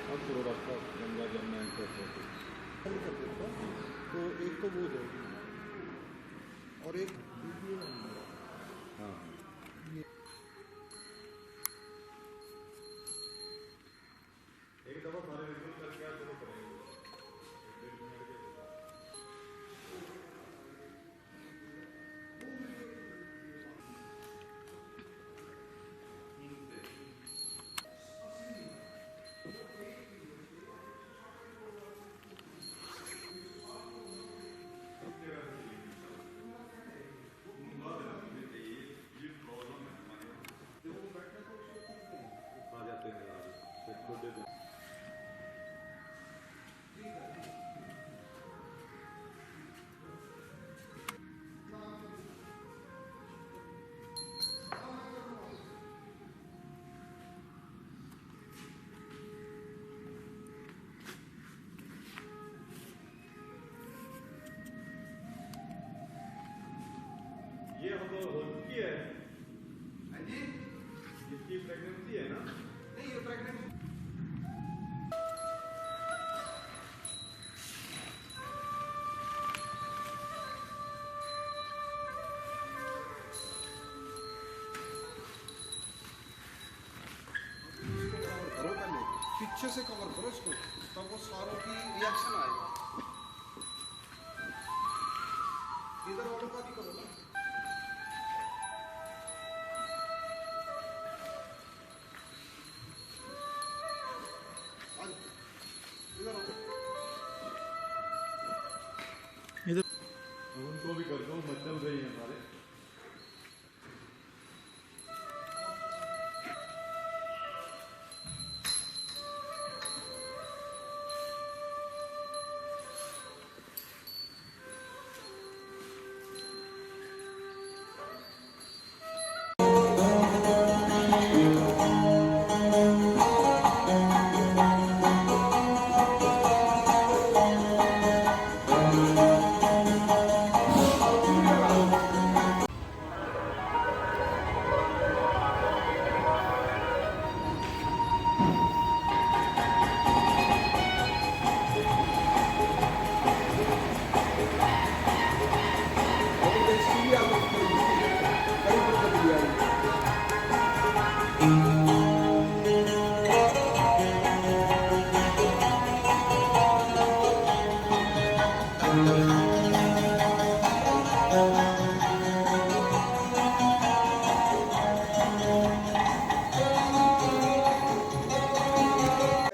और पूरा रास्ता गंगा जमुना इंटरसेक्ट तो एक तो वो है और एक हाँ एक दफ़ा सारे रिजल्ट करके आप शुरू करेंगे 1.5 मिनट के आ जाते हैं फिर छोटे दिन ये हम तो हो चुकी है। हाँ जी इसकी प्रेगनेंसी है ना? नहीं ये प्रेगनेंट करो पहले पीछे से कवर करो इसको तब वो सारों की रिएक्शन आएगा इधर वालों का भी करो ना इधर उनको भी कर दो मच्छर गई हैं सारे।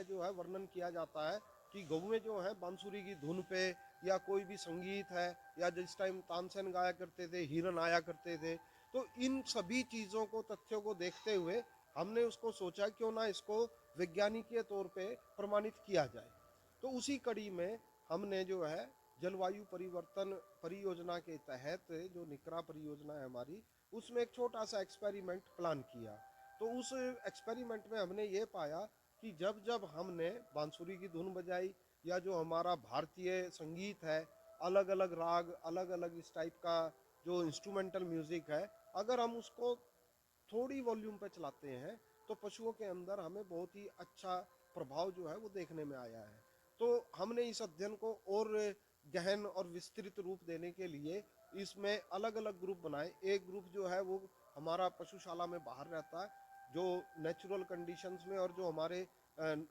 जो है वर्णन किया जाता है कि गऊ में जो है बांसुरी की धुन पे या कोई भी संगीत है या जिस टाइम तानसेन गाया करते थे हिरन आया करते थे तो इन सभी चीज़ों को तथ्यों को देखते हुए हमने उसको सोचा क्यों ना इसको वैज्ञानिकीय तौर पे प्रमाणित किया जाए। तो उसी कड़ी में हमने जो है जलवायु परिवर्तन परियोजना के तहत जो निकरा परियोजना है हमारी उसमें एक छोटा सा एक्सपेरिमेंट प्लान किया। तो उस एक्सपेरिमेंट में हमने ये पाया कि जब जब हमने बांसुरी की धुन बजाई या जो हमारा भारतीय संगीत है अलग अलग राग अलग अलग इस टाइप का जो इंस्ट्रूमेंटल म्यूजिक है अगर हम उसको थोड़ी वॉल्यूम पे चलाते हैं तो पशुओं के अंदर हमें बहुत ही अच्छा प्रभाव जो है वो देखने में आया है। तो हमने इस अध्ययन को और गहन और विस्तृत रूप देने के लिए इसमें अलग अलग ग्रुप बनाए। एक ग्रुप जो है वो हमारा पशुशाला में बाहर रहता है जो नेचुरल कंडीशंस में और जो हमारे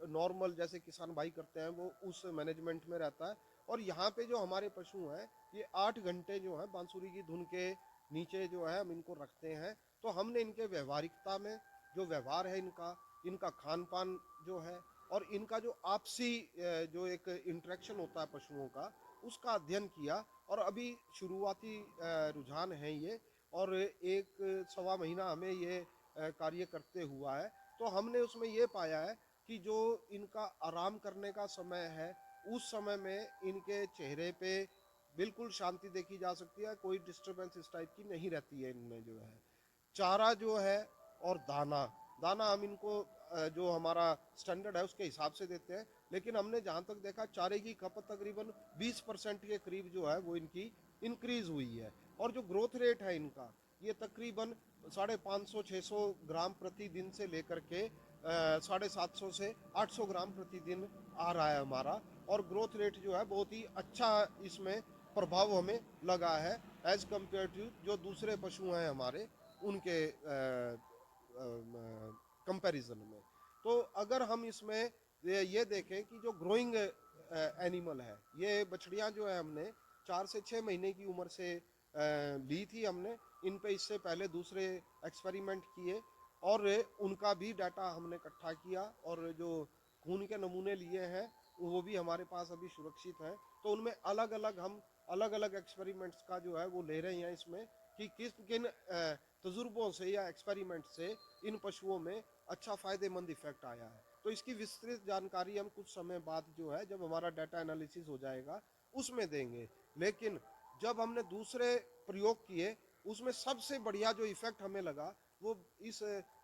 नॉर्मल जैसे किसान भाई करते हैं वो उस मैनेजमेंट में रहता है। और यहाँ पे जो हमारे पशु हैं ये 8 घंटे जो है बांसुरी की धुन के नीचे जो है हम इनको रखते हैं। तो हमने इनके व्यवहारिकता में जो व्यवहार है इनका खान पान जो है और इनका जो आपसी जो एक इंटरेक्शन होता है पशुओं का उसका अध्ययन किया। और अभी शुरुआती रुझान है ये और 1 सवा महीना हमें ये कार्य करते हुआ है। तो हमने उसमें ये पाया है कि जो इनका आराम करने का समय है उस समय में इनके चेहरे पे बिल्कुल शांति देखी जा सकती है, कोई डिस्टरबेंस इस टाइप की नहीं रहती है इनमें जो है। चारा जो है और दाना दाना हम इनको जो हमारा स्टैंडर्ड है उसके हिसाब से देते हैं लेकिन हमने जहाँ तक देखा चारे की खपत तकरीबन 20% के करीब जो है वो इनकी इंक्रीज हुई है। और जो ग्रोथ रेट है इनका ये तकरीबन 550-600 ग्राम प्रति दिन से लेकर के 750 से 800 ग्राम प्रतिदिन आ रहा है हमारा। और ग्रोथ रेट जो है बहुत ही अच्छा इसमें प्रभाव हमें लगा है एज कम्पेयर टू जो दूसरे पशु हैं हमारे उनके कंपैरिजन में। तो अगर हम इसमें ये देखें कि जो ग्रोइंग एनिमल है, ये बछड़ियाँ जो है हमने 4 से 6 महीने की उम्र से ली थी हमने। इन पे इससे पहले दूसरे एक्सपेरिमेंट किए और उनका भी डाटा हमने इकट्ठा किया और जो खून के नमूने लिए हैं वो भी हमारे पास अभी सुरक्षित हैं। तो उनमें अलग अलग हम अलग अलग एक्सपेरिमेंट्स का जो है वो ले रहे हैं इसमें कि किन तजुर्बों से या एक्सपेरिमेंट से इन पशुओं में अच्छा फ़ायदेमंद इफेक्ट आया है। तो इसकी विस्तृत जानकारी हम कुछ समय बाद जो है जब हमारा डाटा एनालिसिस हो जाएगा उसमें देंगे। लेकिन जब हमने दूसरे प्रयोग किए उसमें सबसे बढ़िया जो इफेक्ट हमें लगा वो इस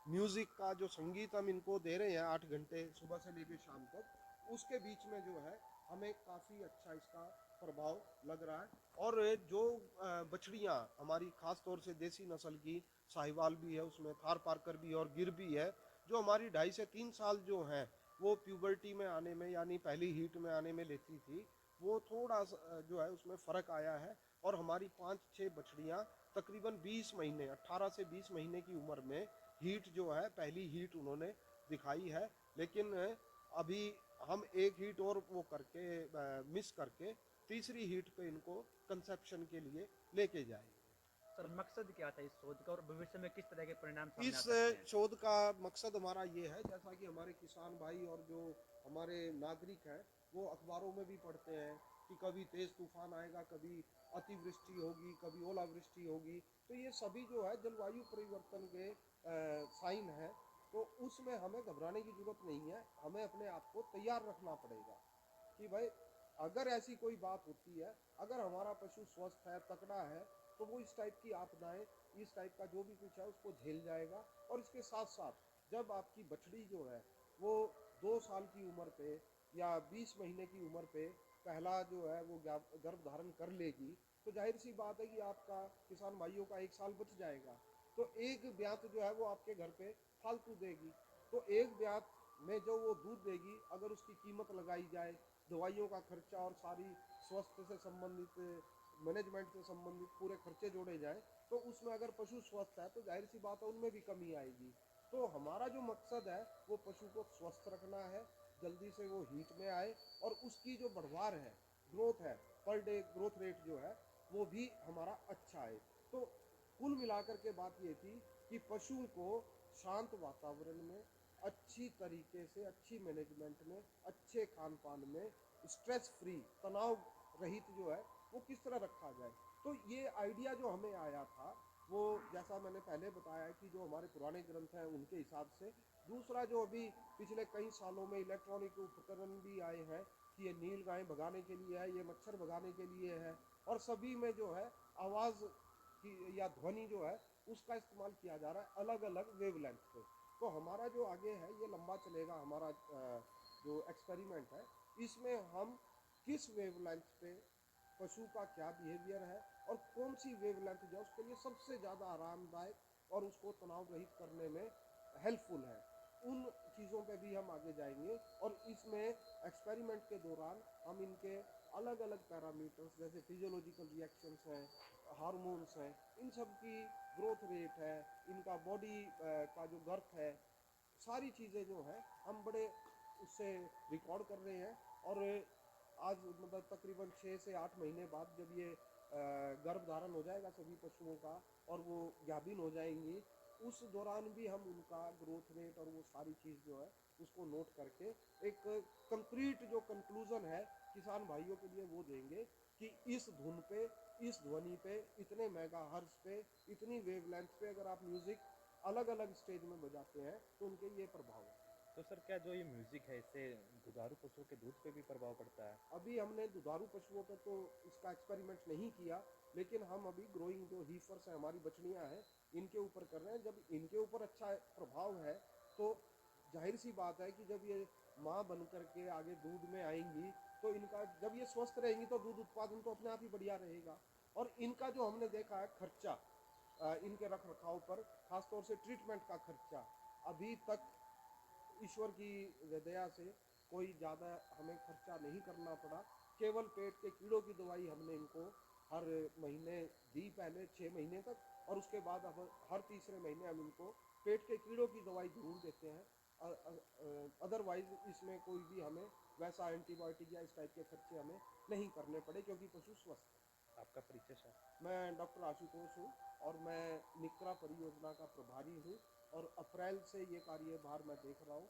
म्यूज़िक का जो संगीत हम इनको दे रहे हैं 8 घंटे सुबह से लेकर शाम तक, उसके बीच में जो है हमें काफ़ी अच्छा इसका प्रभाव लग रहा है। और जो बछड़ियाँ हमारी ख़ास तौर से देसी नस्ल की साहिवाल भी है, उसमें थार पारकर भी है और गिर भी है, जो हमारी 2.5 से 3 साल जो हैं वो प्यूबर्टी में आने में यानी पहली हीट में आने में लेती थी, वो थोड़ा सा जो है उसमें फ़र्क आया है। और हमारी 5-6 बछड़ियाँ तकरीबन 20 महीने 18 से 20 महीने की उम्र में हीट जो है पहली हीट उन्होंने दिखाई है। लेकिन अभी हम एक हीट और वो करके मिस करके तीसरी हीट पे इनको कंसेप्शन के लिए लेके जाएंगे। सर मकसद क्या था इस शोध का और भविष्य में किस तरह के परिणाम सामने आ इस सकते हैं? शोध का मकसद हमारा ये है, जैसा कि हमारे किसान भाई और जो हमारे नागरिक हैं वो अखबारों में भी पढ़ते हैं कि कभी तेज तूफान आएगा, कभी अतिवृष्टि होगी, कभी ओलावृष्टि होगी। तो ये सभी जो है जलवायु परिवर्तन के साइन है। तो उसमें हमें घबराने की जरूरत नहीं है, हमें अपने आप को तैयार रखना पड़ेगा कि भाई अगर ऐसी कोई बात होती है, अगर हमारा पशु स्वस्थ है, तकड़ा है, तो वो इस टाइप की आपदाएं, इस टाइप का जो भी कुछ है उसको झेल जाएगा। और इसके साथ साथ जब आपकी बछड़ी जो है वो 2 साल की उम्र पे या 20 महीने की उम्र पे पहला जो है वो गर्भ धारण कर लेगी, तो जाहिर सी बात है कि आपका किसान भाइयों का 1 साल बच जाएगा। तो एक ब्यात जो है वो आपके घर पे फालतू देगी। तो एक ब्यात में जो वो दूध देगी, अगर उसकी कीमत लगाई जाए, दवाइयों का खर्चा और सारी स्वास्थ्य से संबंधित मैनेजमेंट से संबंधित पूरे खर्चे जोड़े जाएं, तो उसमें अगर पशु स्वस्थ है तो जाहिर सी बात है उनमें भी कमी आएगी। तो हमारा जो मकसद है वो पशु को स्वस्थ रखना है, जल्दी से वो हीट में आए और उसकी जो बढ़वार है, ग्रोथ है, पर डे ग्रोथ रेट जो है वो भी हमारा अच्छा है। तो कुल मिलाकर के बात ये थी कि पशु को शांत वातावरण में, अच्छी तरीके से, अच्छी मैनेजमेंट में, अच्छे खान पान में, स्ट्रेस फ्री, तनाव रहित जो है वो किस तरह रखा जाए। तो ये आइडिया जो हमें आया था वो जैसा मैंने पहले बताया कि जो हमारे पुराने ग्रंथ हैं उनके हिसाब से, दूसरा जो अभी पिछले कई सालों में इलेक्ट्रॉनिक उपकरण भी आए हैं कि ये नील गाय भगाने के लिए है, ये मच्छर भगाने के लिए है, और सभी में जो है आवाज़ की या ध्वनि जो है उसका इस्तेमाल किया जा रहा है अलग अलग वेवलेंथ पे। तो हमारा जो आगे है ये लंबा चलेगा, हमारा जो एक्सपेरिमेंट है इसमें हम किस वेवलेंथ पे पशु का क्या बिहेवियर है और कौन सी वेवलेंथ जो है उसके लिए सबसे ज़्यादा आरामदायक और उसको तनाव रहित करने में हेल्पफुल है, उन चीज़ों पे भी हम आगे जाएंगे। और इसमें एक्सपेरिमेंट के दौरान हम इनके अलग अलग पैरामीटर्स जैसे फिजियोलॉजिकल रिएक्शंस हैं, हार्मोन्स हैं, इन सब की ग्रोथ रेट है, इनका बॉडी का जो गर्थ है, सारी चीज़ें जो हैं हम बड़े उससे रिकॉर्ड कर रहे हैं। और आज मतलब तकरीबन 6 से 8 महीने बाद जब ये गर्भ धारण हो जाएगा सभी पशुओं का और वो गाभिन हो जाएंगी, उस दौरान भी हम उनका ग्रोथ रेट और वो सारी चीज़ जो है उसको नोट करके एक कंक्रीट जो कंक्लूजन है किसान भाइयों के लिए वो देंगे कि इस धुन पे, इस ध्वनि पे, इतने मेगाहर्ट्ज पे, इतनी वेवलेंथ पे अगर आप म्यूज़िक अलग अलग स्टेज में बजाते हैं तो उनके ये प्रभाव है। तो सर क्या जो ये म्यूजिक है इससे दुधारू पशुओं के दूध पे भी प्रभाव पड़ता है? अभी हमने दुधारू पशुओं पे तो इसका एक्सपेरिमेंट नहीं किया, लेकिन हम अभी ग्रोइंग जो हीफर्स हैं, हमारी बछड़ियाँ हैं, इनके ऊपर कर रहे हैं। जब इनके ऊपर अच्छा प्रभाव है तो जाहिर सी बात है कि जब ये माँ बन करके आगे दूध में आएंगी तो इनका जब ये स्वस्थ रहेंगी तो दूध उत्पादन तो अपने आप ही बढ़िया रहेगा। और इनका जो हमने देखा है खर्चा इनके रख रखाव पर, खासतौर से ट्रीटमेंट का खर्चा, अभी तक ईश्वर की दया से कोई ज़्यादा हमें खर्चा नहीं करना पड़ा। केवल पेट के कीड़ों की दवाई हमने इनको हर महीने दी, पहले 6 महीने तक, और उसके बाद अब हर तीसरे महीने हम इनको पेट के कीड़ों की दवाई ज़रूर देते हैं। अदरवाइज इसमें कोई भी हमें वैसा एंटीबायोटिक या इस टाइप के खर्चे हमें नहीं करने पड़े, क्योंकि पशु स्वस्थ है। आपका परिचय सर? मैं डॉक्टर आशुतोष हूँ और मैं निक्रा परियोजना का प्रभारी हूँ, और अप्रैल से ये कार्यभार मैं देख रहा हूँ।